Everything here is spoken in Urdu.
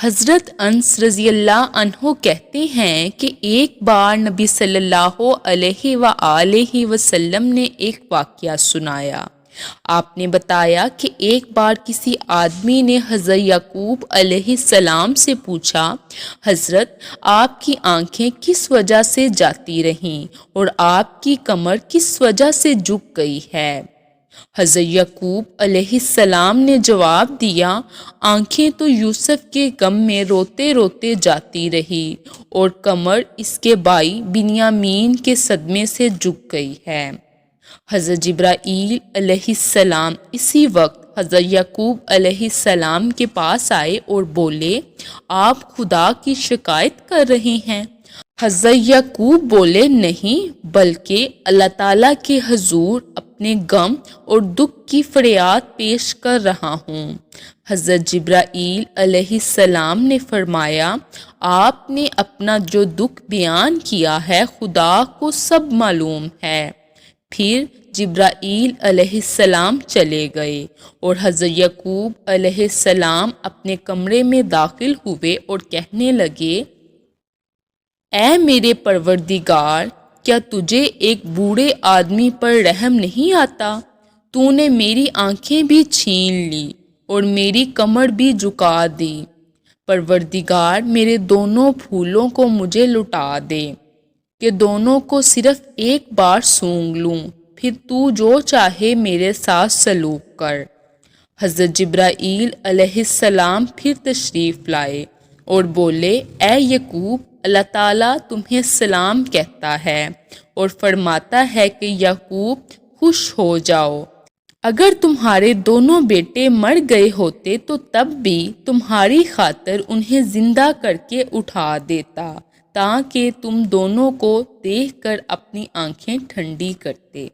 حضرت انس رضی اللہ عنہ کہتے ہیں کہ ایک بار نبی صلی اللہ علیہ وآلہ وسلم نے ایک واقعہ سنایا۔ آپ نے بتایا کہ ایک بار کسی آدمی نے حضرت یعقوب علیہ السلام سے پوچھا، حضرت آپ کی آنکھیں کس وجہ سے جاتی رہیں اور آپ کی کمر کس وجہ سے جھک گئی ہے؟ حضرت یعقوب علیہ السلام نے جواب دیا، آنکھیں تو یوسف کے غم میں روتے روتے جاتی رہی اور کمر اس کے بھائی بنیامین کے صدمے سے جھک گئی ہے۔ حضرت جبرائیل علیہ السلام اسی وقت حضرت یعقوب علیہ السلام کے پاس آئے اور بولے، آپ خدا کی شکایت کر رہے ہیں؟ حضرت یعقوب بولے، نہیں، بلکہ اللہ تعالیٰ کے حضور اپنے غم اور دکھ کی فریاد پیش کر رہا ہوں۔ حضرت جبرائیل علیہ السلام نے فرمایا، آپ نے اپنا جو دکھ بیان کیا ہے خدا کو سب معلوم ہے۔ پھر جبرائیل علیہ السلام چلے گئے اور حضرت یعقوب علیہ السلام اپنے کمرے میں داخل ہوئے اور کہنے لگے، اے میرے پروردگار، کیا تجھے ایک بوڑھے آدمی پر رحم نہیں آتا؟ تو نے میری آنکھیں بھی چھین لی اور میری کمر بھی جھکا دی۔ پروردگار، میرے دونوں پھولوں کو مجھے لوٹا دے کہ دونوں کو صرف ایک بار سونگھ لوں، پھر تو جو چاہے میرے ساتھ سلوک کر۔ حضرت جبرائیل علیہ السلام پھر تشریف لائے اور بولے، اے یعقوب، اللہ تعالیٰ تمہیں سلام کہتا ہے اور فرماتا ہے کہ یعقوب خوش ہو جاؤ۔ اگر تمہارے دونوں بیٹے مر گئے ہوتے تو تب بھی تمہاری خاطر انہیں زندہ کر کے اٹھا دیتا تاکہ تم دونوں کو دیکھ کر اپنی آنکھیں ٹھنڈی کرتے۔